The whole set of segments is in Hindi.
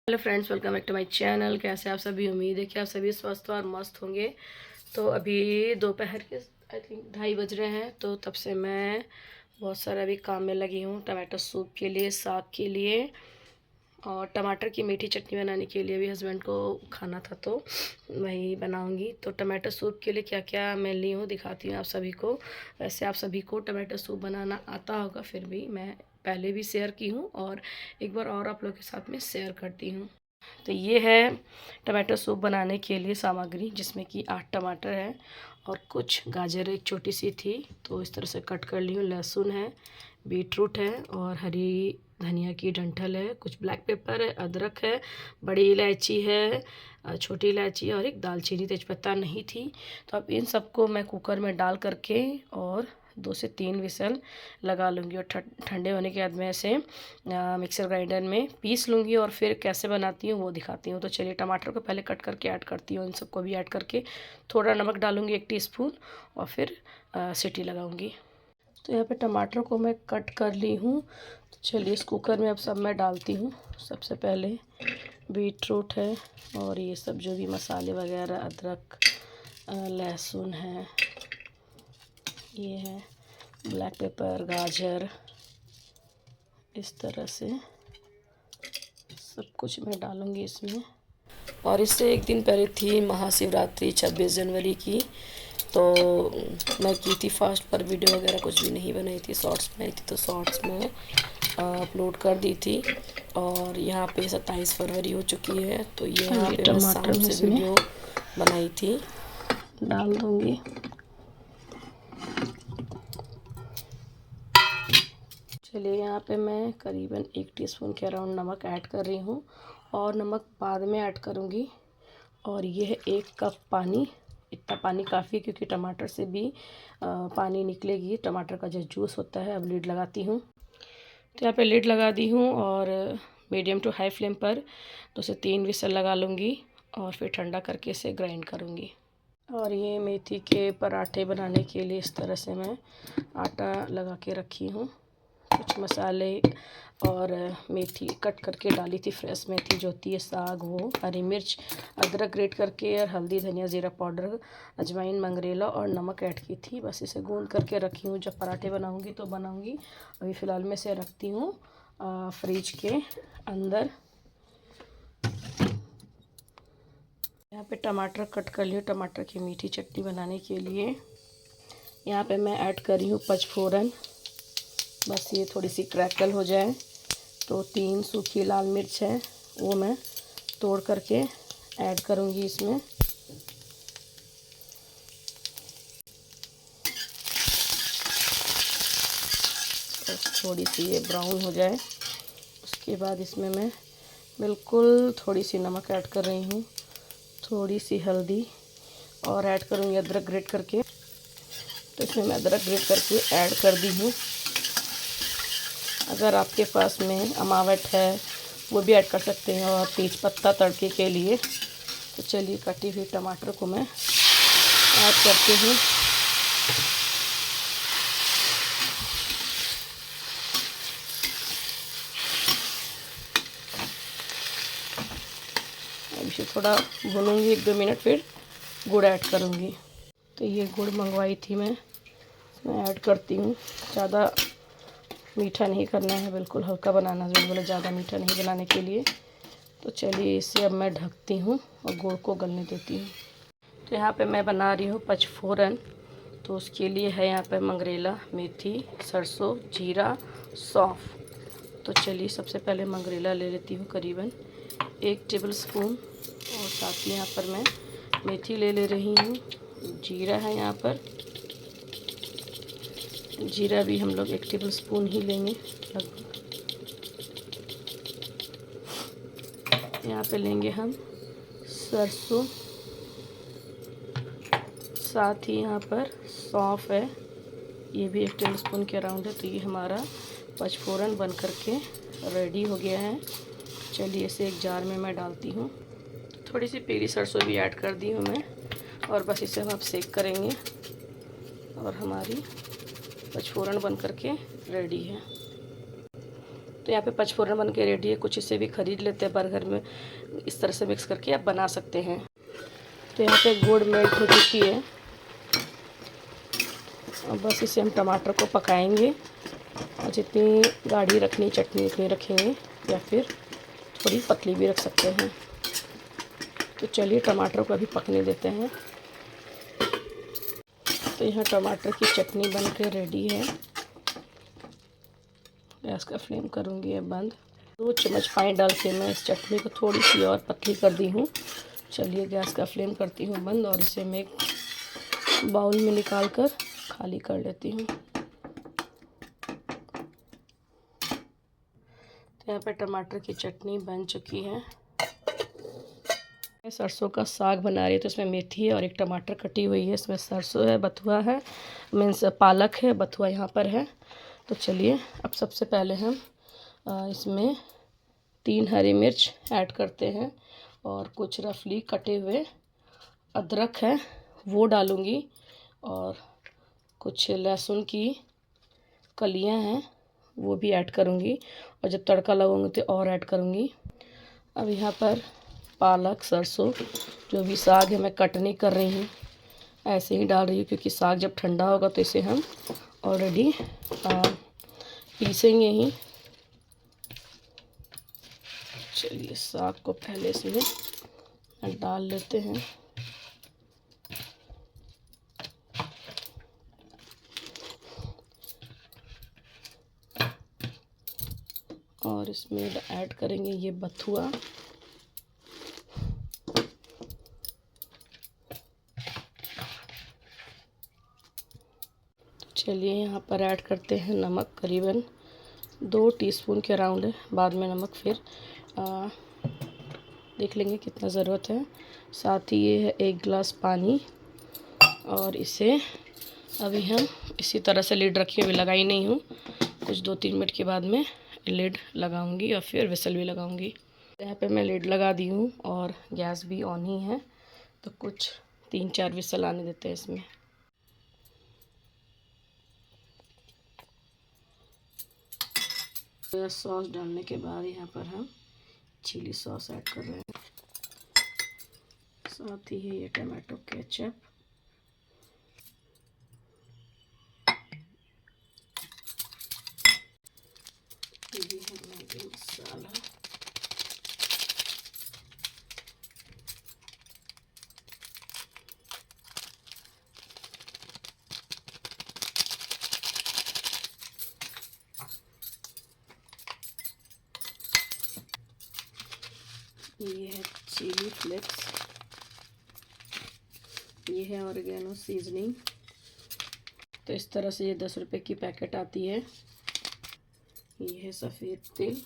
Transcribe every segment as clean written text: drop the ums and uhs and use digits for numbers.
Hello friends, welcome back to my channel. कैसे आप सभी? उम्मीद है कि आप सभी स्वस्थ और मस्त होंगे। तो अभी दोपहर के आई थिंक 2:30 बज रहे हैं। तो तब से मैं बहुत सारा अभी काम में लगी हूँ। टमाटर सूप के लिए, साग के लिए और टमाटर की मीठी चटनी बनाने के लिए भी हस्बैंड को खाना था तो वही बनाऊंगी। तो टमाटर सूप के लिए क्या क्या मैं ली हूँ दिखाती हूँ आप सभी को। वैसे आप सभी को टमाटर सूप बनाना आता होगा, फिर भी मैं पहले भी शेयर की हूँ और एक बार और आप लोगों के साथ में शेयर करती हूँ। तो ये है टमाटर सूप बनाने के लिए सामग्री, जिसमें कि 8 टमाटर है और कुछ गाजर एक छोटी सी थी तो इस तरह से कट कर ली हूँ। लहसुन है, बीटरूट है और हरी धनिया की डंठल है, कुछ ब्लैक पेपर है, अदरक है, बड़ी इलायची है, छोटी इलायची और एक दालचीनी तेज़पत्ता नहीं थी। तो अब इन सबको मैं कुकर में डाल करके और 2 से 3 विसल लगा लूँगी और ठंडे होने के बाद में ऐसे मिक्सर ग्राइंडर में पीस लूँगी और फिर कैसे बनाती हूँ वो दिखाती हूँ। तो चलिए टमाटर को पहले कट करके ऐड करती हूँ। इन सबको भी ऐड करके थोड़ा नमक डालूँगी 1 टीस्पून और फिर सीटी लगाऊँगी। तो यहाँ पे टमाटर को मैं कट कर ली हूँ। तो चलिए इस कुकर में अब सब मैं डालती हूँ। सबसे पहले बीटरूट है और ये सब जो भी मसाले वगैरह, अदरक, लहसुन है, ये है ब्लैक पेपर, गाजर, इस तरह से सब कुछ मैं डालूँगी इसमें। और इससे एक दिन पहले थी महाशिवरात्रि 26 जनवरी की, तो मैं की थी फास्ट पर वीडियो वगैरह कुछ भी नहीं बनाई थी, शॉर्ट्स बनाई थी। तो शॉर्ट्स में अपलोड कर दी थी और यहाँ पे 27 फरवरी हो चुकी है। तो ये यहाँ पे मैं शाम से वीडियो बनाई थी, डाल दूँगी। चलिए यहाँ पे मैं करीबन 1 टीस्पून के अराउंड नमक ऐड कर रही हूँ और नमक बाद में ऐड करूँगी। और ये है 1 कप पानी। इतना पानी काफ़ी है क्योंकि टमाटर से भी पानी निकलेगी, टमाटर का जो जूस होता है। अब लीड लगाती हूँ। तो यहाँ पे लीड लगा दी हूँ और मीडियम टू हाई फ्लेम पर 2 से 3 विसल लगा लूँगी और फिर ठंडा करके इसे ग्राइंड करूँगी। और ये मेथी के पराठे बनाने के लिए इस तरह से मैं आटा लगा के रखी हूँ। कुछ मसाले और मेथी कट करके डाली थी, फ्रेश मेथी जो होती है, साग वो, हरी मिर्च, अदरक ग्रेट करके और हल्दी, धनिया, जीरा पाउडर, अजवाइन, मंगरेला और नमक ऐड की थी। बस इसे गूंद करके रखी हूँ। जब पराठे बनाऊँगी तो बनाऊँगी। अभी फ़िलहाल मैं इसे रखती हूँ फ्रिज के अंदर। यहाँ पे टमाटर कट कर लियो टमाटर की मीठी चटनी बनाने के लिए। यहाँ पे मैं ऐड कर रही हूँ पचफोरन। बस ये थोड़ी सी क्रैकल हो जाए तो 3 सूखी लाल मिर्च है वो मैं तोड़ करके ऐड करूँगी इसमें। बस थोड़ी सी ये ब्राउन हो जाए उसके बाद इसमें मैं बिल्कुल थोड़ी सी नमक ऐड कर रही हूँ, थोड़ी सी हल्दी और ऐड करूँगी अदरक ग्रेट करके। तो इसमें मैं अदरक ग्रेट करके ऐड कर दी हूँ। अगर आपके पास में अमावट है वो भी ऐड कर सकते हैं और तेज़पत्ता तड़के के लिए। तो चलिए कटी हुई टमाटर को मैं ऐड करती हूँ। अब इसे थोड़ा भूनूंगी 1-2 मिनट, फिर गुड़ ऐड करूँगी। तो ये गुड़ मंगवाई थी मैं, इसमें ऐड करती हूँ। ज़्यादा मीठा नहीं करना है, बिल्कुल हल्का बनाना है, बोले ज़्यादा मीठा नहीं बनाने के लिए। तो चलिए इसे अब मैं ढकती हूँ और गुड़ को गलने देती हूँ। तो यहाँ पे मैं बना रही हूँ पचफोरन। तो उसके लिए है यहाँ पे मंगरेला, मेथी, सरसों, जीरा, सौंफ। तो चलिए सबसे पहले मंगरेला ले लेती हूँ करीबन 1 टेबल स्पून और साथ ही यहाँ पर मैं मेथी ले रही हूँ। जीरा है यहाँ पर, जीरा भी हम लोग 1 टेबल स्पून ही लेंगे लगभग। यहाँ पे लेंगे हम सरसों, साथ ही यहाँ पर सौंफ है, ये भी 1 टेबल स्पून के अराउंड है। तो ये हमारा पचफोरन बन करके रेडी हो गया है। चलिए इसे एक जार में मैं डालती हूँ। थोड़ी सी पीली सरसों भी ऐड कर दी हूँ मैं और बस इसे हम अब सेक करेंगे और हमारी पचफोरन बन करके रेडी है। तो यहाँ पे पचफोरन बन के रेडी है। कुछ इसे भी ख़रीद लेते हैं बर्गर में, इस तरह से मिक्स करके आप बना सकते हैं। तो यहाँ पे गुड़ मेल्ट हो चुकी है। अब बस इसे हम टमाटर को पकाएंगे, और जितनी गाढ़ी रखनी चटनी उतनी रखेंगे, या फिर थोड़ी पतली भी रख सकते हैं। तो चलिए टमाटर को अभी पकने देते हैं। तो यहाँ टमाटर की चटनी बन के रेडी है। गैस का फ्लेम करूँगी अब बंद। 2 चम्मच पानी डाल के मैं इस चटनी को थोड़ी सी और पतली कर दी हूँ। चलिए गैस का फ्लेम करती हूँ बंद, और इसे मैं एक बाउल में निकाल कर खाली कर लेती हूँ। तो यहाँ पे टमाटर की चटनी बन चुकी है। सरसों का साग बना रही है, तो इसमें मेथी है और एक टमाटर कटी हुई है। इसमें सरसों है, बथुआ है, मीन्स पालक है, बथुआ यहाँ पर है। तो चलिए अब सबसे पहले हम इसमें 3 हरी मिर्च ऐड करते हैं, और कुछ रफली कटे हुए अदरक है वो डालूँगी, और कुछ लहसुन की कलियां हैं वो भी ऐड करूँगी, और जब तड़का लगाऊंगी तो और ऐड करूँगी। अब यहाँ पर पालक, सरसों, जो भी साग है मैं कट नहीं कर रही हूँ, ऐसे ही डाल रही हूँ, क्योंकि साग जब ठंडा होगा तो इसे हम ऑलरेडी पीसेंगे ही। चलिए साग को पहले से डाल लेते हैं। और इसमें ऐड करेंगे ये बथुआ। चलिए यहाँ पर ऐड करते हैं नमक, करीबन 2 टीस्पून के अराउंड है। बाद में नमक फिर देख लेंगे कितना ज़रूरत है। साथ ही ये है 1 गिलास पानी, और इसे अभी हम इसी तरह से लिड रखी हुई, लगाई नहीं हूँ। कुछ 2-3 मिनट के बाद में लिड लगाऊंगी और फिर विसल भी लगाऊंगी। यहाँ पे मैं लिड लगा दी हूँ और गैस भी ऑन ही है, तो कुछ 3-4 विसल आने देते हैं इसमें। सोया सॉस डालने के बाद यहाँ पर हम चिली सॉस ऐड कर रहे हैं, साथ ही है ये टमाटो केचप, ये है मैगी मसाला, ये है चिली फ्लेक्स, ये है ऑरिगेनो सीजनिंग। तो इस तरह से ये 10 रुपए की पैकेट आती है। ये है सफ़ेद तिल,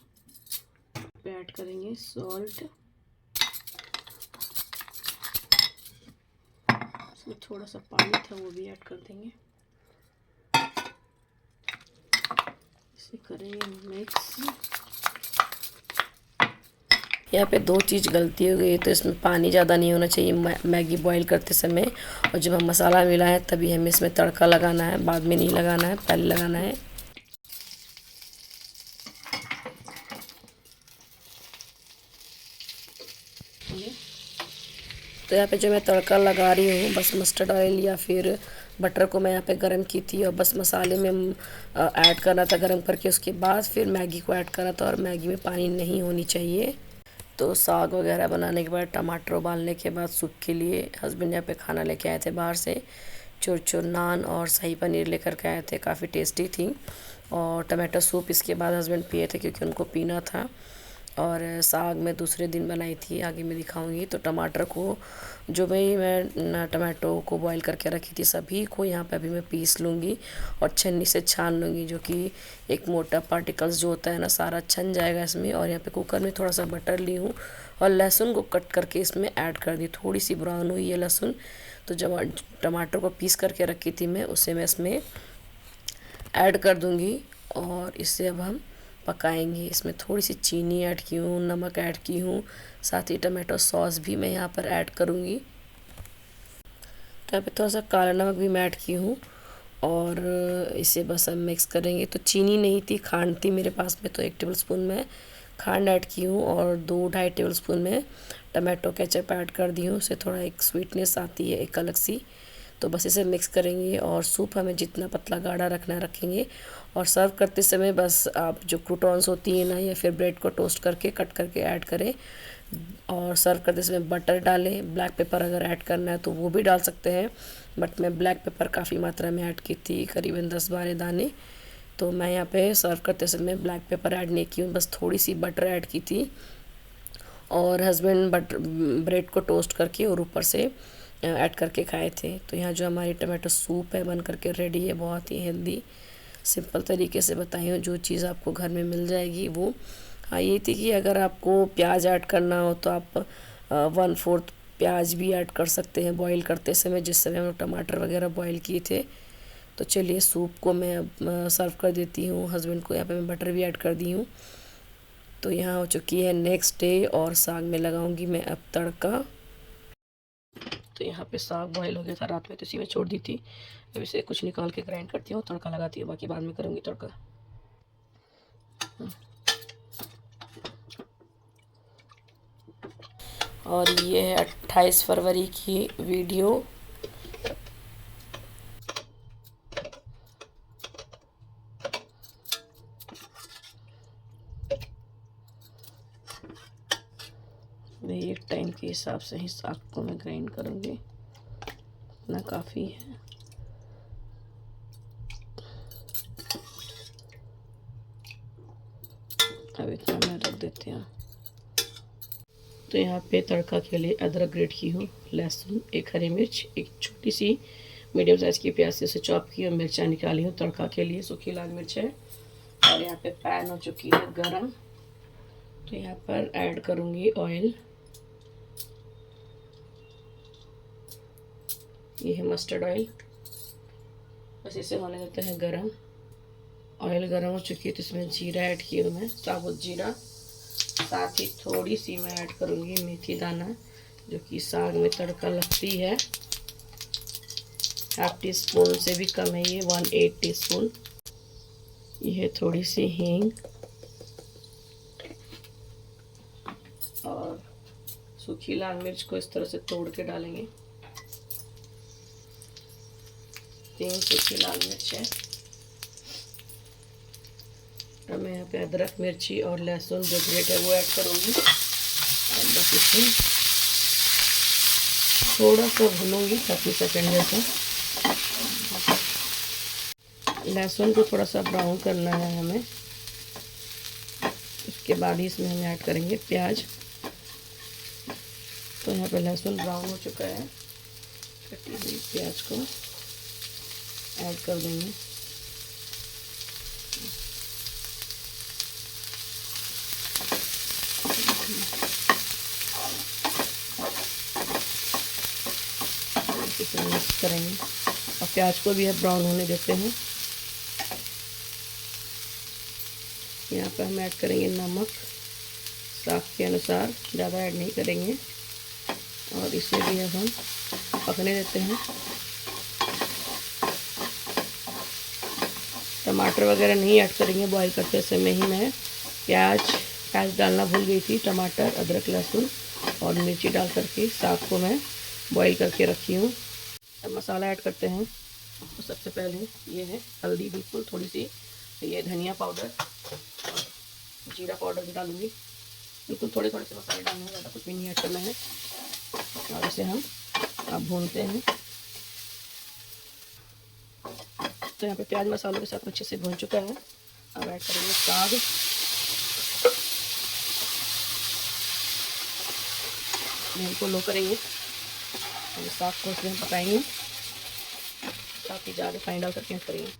पे ऐड करेंगे सॉल्ट, इसमें थोड़ा सा पानी था वो भी ऐड कर देंगे। इसे करेंगे मिक्स। यहाँ पे 2 चीज़ गलती हो गई, तो इसमें पानी ज़्यादा नहीं होना चाहिए मैगी बॉईल करते समय, और जब हम मसाला मिलाएं तभी हमें इसमें तड़का लगाना है, बाद में नहीं लगाना है, पहले लगाना है। तो यहाँ पे जो मैं तड़का लगा रही हूँ, बस मस्टर्ड ऑयल या फिर बटर को मैं यहाँ पे गरम की थी, और बस मसाले में ऐड करना था गरम करके, उसके बाद फिर मैगी को ऐड करना था, और मैगी में पानी नहीं होनी चाहिए। तो साग वगैरह बनाने के बाद, टमाटर उबालने के बाद सूप के लिए हस्बैंड यहाँ पे खाना लेके आए थे बाहर से, चुरचुर नान और शाही पनीर लेकर के आए थे, काफ़ी टेस्टी थी। और टमाटो सूप इसके बाद हस्बैंड पिए थे, क्योंकि उनको पीना था। और साग मैं दूसरे दिन बनाई थी, आगे मैं दिखाऊंगी। तो टमाटर को जो मैं टमाटो को बॉईल करके रखी थी, सभी को यहाँ पे अभी मैं पीस लूँगी और छन्नी से छान लूँगी, जो कि एक मोटा पार्टिकल्स जो होता है ना, सारा छन जाएगा इसमें। और यहाँ पे कुकर में थोड़ा सा बटर ली हूँ, और लहसुन को कट करके इसमें ऐड कर दी। थोड़ी सी ब्राउन हुई है लहसुन, तो जब टमाटर को पीस करके रखी थी मैं, उसे मैं इसमें ऐड कर दूँगी, और इससे अब हम पकाएंगे। इसमें थोड़ी सी चीनी ऐड की हूँ, नमक ऐड की हूँ, साथ ही टमाटो सॉस भी मैं यहाँ पर ऐड करूँगी। तो यहाँ पे थोड़ा सा काला नमक भी मैं ऐड की हूँ, और इसे बस हम मिक्स करेंगे। तो चीनी नहीं थी, खांड थी मेरे पास में, तो 1 टेबलस्पून में खांड ऐड की हूँ और 2-2.5 टेबलस्पून में टमाटो केचप ऐड कर दी हूँ। उससे थोड़ा एक स्वीटनेस आती है एक अलग सी। तो बस इसे मिक्स करेंगे और सूप हमें जितना पतला गाढ़ा रखना रखेंगे। और सर्व करते समय बस आप जो क्रूटॉन्स होती हैं ना, या फिर ब्रेड को टोस्ट करके कट करके ऐड करें। और सर्व करते समय बटर डालें। ब्लैक पेपर अगर ऐड करना है तो वो भी डाल सकते हैं, बट मैं ब्लैक पेपर काफ़ी मात्रा में ऐड की थी, करीबन 10-12 दाने। तो मैं यहाँ पे सर्व करते समय ब्लैक पेपर ऐड नहीं की हूँ, बस थोड़ी सी बटर ऐड की थी। और हस्बैंड बटर ब्रेड को टोस्ट करके और ऊपर से ऐड करके खाए थे। तो यहाँ जो हमारी टमाटो सूप है बन करके रेडी है। बहुत ही हेल्दी सिंपल तरीके से बताई हूँ, जो चीज़ आपको घर में मिल जाएगी वो। हाँ, ये थी कि अगर आपको प्याज ऐड करना हो तो आप 1/4 प्याज भी ऐड कर सकते हैं बॉईल करते समय, जिस समय हम टमाटर वगैरह बॉईल किए थे। तो चलिए सूप को मैं अब सर्व कर देती हूँ। हस्बैंड को यहाँ पे मैं बटर भी ऐड कर दी हूँ। तो यहाँ हो चुकी है नेक्स्ट डे और साग में लगाऊंगी मैं अब तड़का। तो यहाँ पे साग बॉईल हो गया था रात में, तो इसी में छोड़ दी थी। अब इसे कुछ निकाल के ग्राइंड करती हूँ, तड़का लगाती हूँ, बाकी बाद में करूँगी तड़का। और ये है 28 फरवरी की वीडियो। एक टाइम के हिसाब से ही साग को मैं ग्राइंड करूँगी, इतना काफ़ी है। अब इतना मैं रख देते हैं। तो यहाँ पे तड़का के लिए अदरक ग्रेट की हूँ, लहसुन, 1 हरी मिर्च, एक छोटी सी मीडियम साइज़ की प्याज से चॉप की और मिर्चा निकाली हूँ तड़का के लिए, सूखी लाल मिर्च है। और यहाँ पे पैन हो चुकी है गरम। तो यहाँ पर ऐड करूँगी ऑयल। ये है मस्टर्ड ऑयल, बस इसे होने देते हैं गरम। ऑयल गरम हो चुकी है तो इसमें जीरा ऐड किया हूँ मैं, साबुत जीरा। साथ ही थोड़ी सी मैं ऐड करूँगी मेथी दाना, जो कि साग में तड़का लगती है। 1/2 टीस्पून से भी कम है ये, 1/8 टीस्पून। ये है थोड़ी सी हींग और सूखी लाल मिर्च को इस तरह से तोड़ के डालेंगे। 3 सूखी लाल मिर्च है। अब मैं यहाँ पे अदरक, मिर्ची और लहसुन जो ग्रेट है वो ऐड करूँगी और बस इसे थोड़ा सा भूनूंगी 30 सेकेंड जैसा। लहसुन को थोड़ा सा ब्राउन करना है हमें। उसके बाद ही इसमें हम ऐड करेंगे प्याज। तो यहाँ पे लहसुन ब्राउन हो चुका है, कटी हुई प्याज को ऐड कर देंगे। इसे मिक्स करेंगे और प्याज को भी अब ब्राउन होने देते हैं। यहाँ पर हम ऐड करेंगे नमक स्वाद के अनुसार, ज़्यादा ऐड नहीं करेंगे। और इसे भी अब हम पकने देते हैं। टमाटर वगैरह नहीं ऐड करेंगे, बॉईल करते समय ही मैं प्याज डालना भूल गई थी। टमाटर, अदरक, लहसुन और मिर्ची डाल करके साग को मैं बॉईल करके रखी हूँ। अब मसाला ऐड करते हैं। तो सबसे पहले ये है हल्दी, बिल्कुल थोड़ी सी, ये धनिया पाउडर, जीरा पाउडर भी डालूंगी। बिल्कुल थोड़े थोड़े से मसाले डालने हैं, ज़्यादा कुछ भी नहीं ऐड करना है। और इसे हम अब भूनते हैं। तो यहाँ पे प्याज मसालों के साथ अच्छे से भून चुका है। अब ऐड करेंगे साग। फ्लेम को लो करेंगे और साग को इसमें पकाएंगे। साथ ही ज़्यादा पानी डाल करके करेंगे।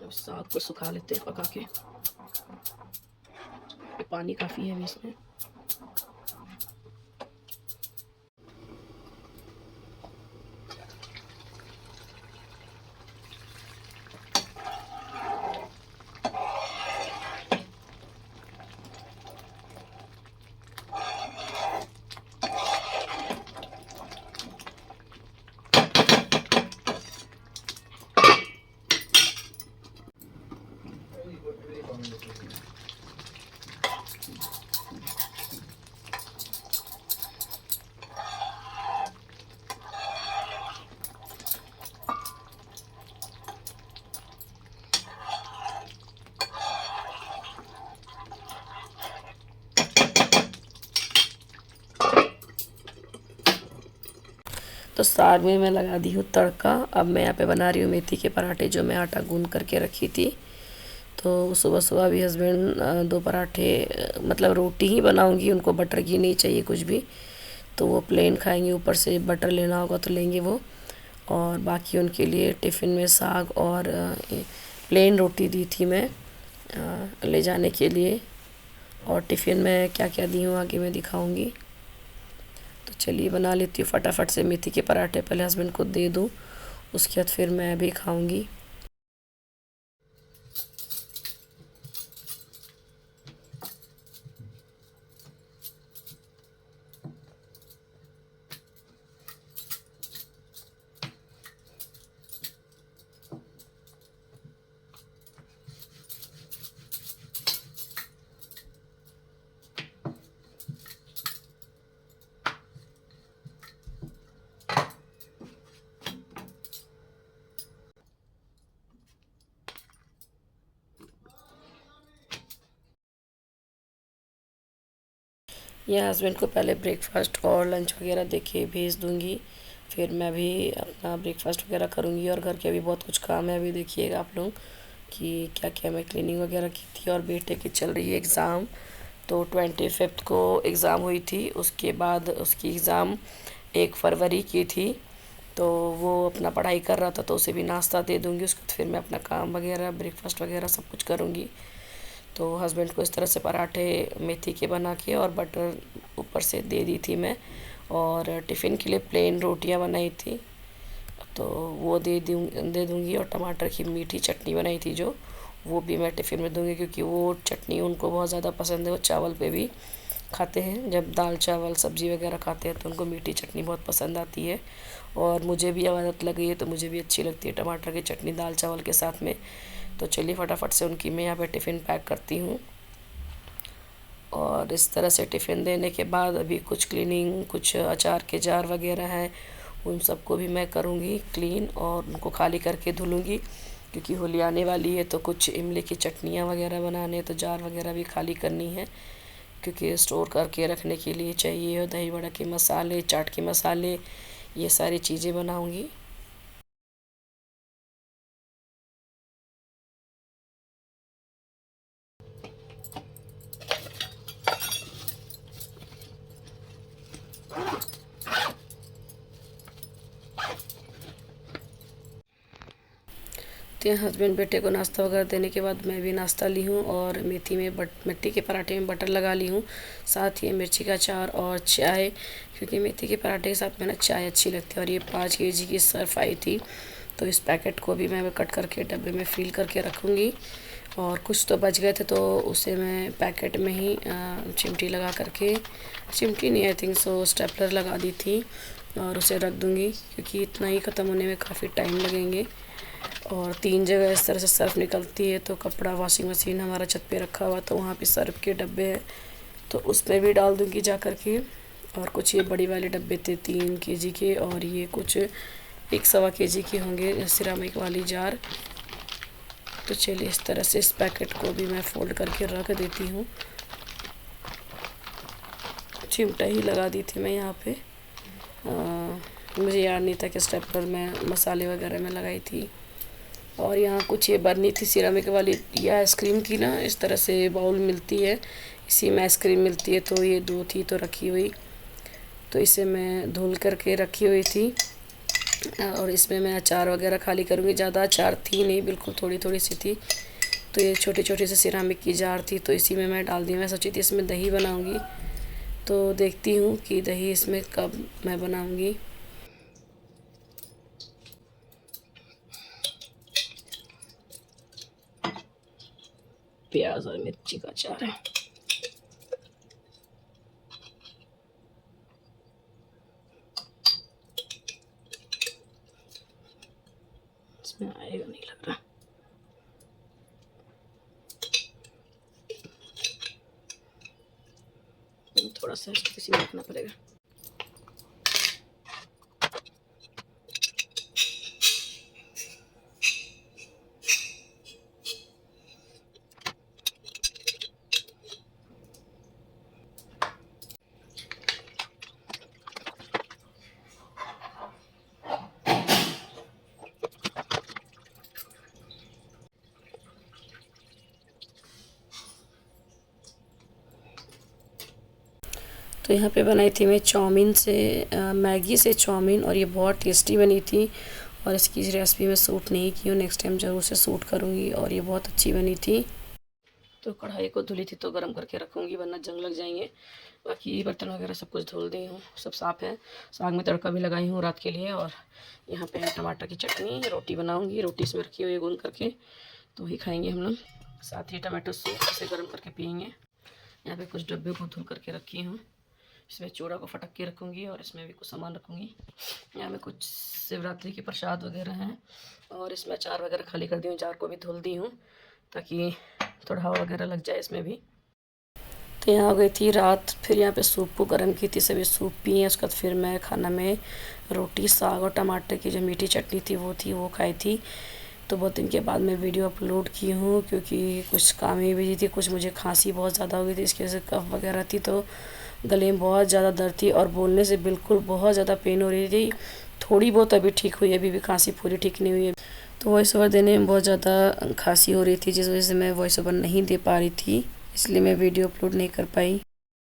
अब साग को सुखा लेते हैं पका के। पानी काफ़ी है अभी इसमें। तो साग में मैं लगा दी हूँ तड़का। अब मैं यहाँ पे बना रही हूँ मेथी के पराठे, जो मैं आटा गूंद करके रखी थी। तो सुबह सुबह भी हस्बैंड दो पराठे, मतलब रोटी ही बनाऊंगी, उनको बटर की नहीं चाहिए कुछ भी, तो वो प्लेन खाएंगे। ऊपर से बटर लेना होगा तो लेंगे वो। और बाकी उनके लिए टिफ़िन में साग और प्लेन रोटी दी थी मैं ले जाने के लिए। और टिफ़िन में क्या क्या दी हूँ आगे मैं दिखाऊंगी। तो चलिए बना लेती हूँ फटाफट से मेथी के पराठे, पहले हस्बैंड को दे दूँ, उसके बाद फिर मैं भी खाऊंगी। या हस्बैंड को पहले ब्रेकफास्ट और लंच वगैरह दे के भेज दूँगी, फिर मैं भी अपना ब्रेकफास्ट वगैरह करूँगी। और घर के अभी बहुत कुछ काम है, अभी देखिएगा आप लोग कि क्या क्या मैं क्लीनिंग वगैरह की थी। और बेटे की चल रही है एग्ज़ाम, तो 25 को एग्ज़ाम हुई थी, उसके बाद उसकी एग्ज़ाम 1 फरवरी की थी। तो वो अपना पढ़ाई कर रहा था, तो उसे भी नाश्ता दे दूँगी, उसके बाद फिर मैं अपना काम वगैरह ब्रेकफास्ट वगैरह सब कुछ करूँगी। तो हस्बैंड को इस तरह से पराठे मेथी के बना के और बटर ऊपर से दे दी थी मैं। और टिफ़िन के लिए प्लेन रोटियां बनाई थी, तो वो दे दूँगी। और टमाटर की मीठी चटनी बनाई थी जो, वो भी मैं टिफ़िन में दूँगी, क्योंकि वो चटनी उनको बहुत ज़्यादा पसंद है। वो चावल पे भी खाते हैं, जब दाल चावल सब्ज़ी वगैरह खाते हैं तो उनको मीठी चटनी बहुत पसंद आती है। और मुझे भी आदत लग गई है, तो मुझे भी अच्छी लगती है टमाटर की चटनी दाल चावल के साथ में। तो चलिए फटाफट से उनकी मैं यहाँ पे टिफ़िन पैक करती हूँ। और इस तरह से टिफ़िन देने के बाद अभी कुछ क्लीनिंग, कुछ अचार के जार वगैरह हैं, उन सबको भी मैं करूँगी क्लीन और उनको खाली करके धुलूँगी, क्योंकि होली आने वाली है। तो कुछ इमली की चटनियाँ वगैरह बनाने, तो जार वगैरह भी खाली करनी है, क्योंकि स्टोर करके रखने के लिए चाहिए। दही बड़ा के मसाले, चाट के मसाले, ये सारी चीज़ें बनाऊँगी। तो हस्बैंड बेटे को नाश्ता वगैरह देने के बाद मैं भी नाश्ता ली हूँ, और मेथी में मिर्ची के पराठे में बटर लगा ली हूँ, साथ ही मिर्ची का अचार और चाय, क्योंकि मेथी के पराठे के साथ में ना चाय अच्छी लगती है। और ये 5 kg की सर्फ आई थी, तो इस पैकेट को भी मैं कट करके डब्बे में फिल करके रखूँगी। और कुछ तो बच गए थे, तो उसे मैं पैकेट में ही चिमटी लगा करके, चिमटी नहीं, आई थिंक सो स्टेपलर लगा दी थी, और उसे रख दूँगी, क्योंकि इतना ही ख़त्म होने में काफ़ी टाइम लगेंगे। और 3 जगह इस तरह से सर्फ निकलती है, तो कपड़ा वॉशिंग मशीन हमारा छत पे रखा हुआ, तो वहाँ पे सर्फ के डब्बे हैं, तो उसमें भी डाल दूँगी जा कर के। और कुछ ये बड़ी वाले डब्बे थे 3 kg के, और ये कुछ 1 सवा kg के होंगे सिरामिक वाली जार। तो चलिए इस तरह से इस पैकेट को भी मैं फोल्ड करके रख देती हूँ। चिमटा ही लगा दी थी मैं यहाँ पे, मुझे याद नहीं था कि स्टेपलर में मसाले वगैरह में लगाई थी। और यहाँ कुछ ये बर्नी थी सिरामिक वाली, ये आइसक्रीम की ना इस तरह से बाउल मिलती है, इसी में आइसक्रीम मिलती है, तो ये 2 थी तो रखी हुई, तो इसे मैं धुल करके रखी हुई थी। और इसमें मैं अचार वगैरह खाली करूँगी, ज़्यादा अचार थी नहीं, बिल्कुल थोड़ी थोड़ी सी थी। तो ये छोटी छोटी सी सिरामिक की जार थी, तो इसी में मैं डाल दी। मैं सोची थी इसमें दही बनाऊँगी, तो देखती हूँ कि दही इसमें कब मैं बनाऊँगी। प्याज और मिर्ची का अचार है। इसमें आएगा नहीं लग रहा। थोड़ा सा इसको इसी में रखना पड़ेगा। तो यहाँ पे बनाई थी मैं चाउमीन से मैगी से चाउमीन, और ये बहुत टेस्टी बनी थी। और इसकी रेसिपी मैं शूट नहीं की हूँ, नेक्स्ट टाइम ज़रूर से शूट करूँगी। और ये बहुत अच्छी बनी थी। तो कढ़ाई को धुली थी तो गर्म करके रखूँगी, वरना जंग लग जाएंगे। बाकी बर्तन वगैरह सब कुछ धुल दी हूँ, सब साफ़ है। साग में तड़का भी लगाई हूँ रात के लिए। और यहाँ पे टमाटर की चटनी, रोटी बनाऊँगी, रोटी इसमें रखी हुई है गूंद करके, तो वही खाएँगे हम लोग। साथ ही टमाटो सूप इसे गर्म करके पियेंगे। यहाँ पे कुछ डब्बे को धुल करके रखी हूँ, इसमें चूड़ा को फटक के रखूँगी और इसमें भी कुछ सामान रखूँगी। यहाँ में कुछ शिवरात्रि के प्रसाद वगैरह हैं, और इसमें अचार वगैरह खाली कर दी हूँ, अचार को भी धुल दी हूँ ताकि थोड़ा हवा वगैरह लग जाए इसमें भी। तो यहाँ हो गई थी रात, फिर यहाँ पे सूप को गर्म की थी, सभी सूप पिए। उसके बाद फिर मैं खाना में रोटी, साग और टमाटर की जो मीठी चटनी थी वो खाई थी। तो बहुत दिन के बाद मैं वीडियो अपलोड की हूँ, क्योंकि कुछ काम में बिजी थी, कुछ मुझे खांसी बहुत ज़्यादा हो गई थी, इसकी वजह से कफ वगैरह थी, तो गले में बहुत ज़्यादा दर्द थी और बोलने से बिल्कुल बहुत ज़्यादा पेन हो रही थी। थोड़ी बहुत अभी ठीक हुई है, अभी भी खांसी पूरी ठीक नहीं हुई है। तो वॉइस ओवर देने में बहुत ज़्यादा खांसी हो रही थी, जिस वजह से मैं वॉइस ओवर नहीं दे पा रही थी, इसलिए मैं वीडियो अपलोड नहीं कर पाई।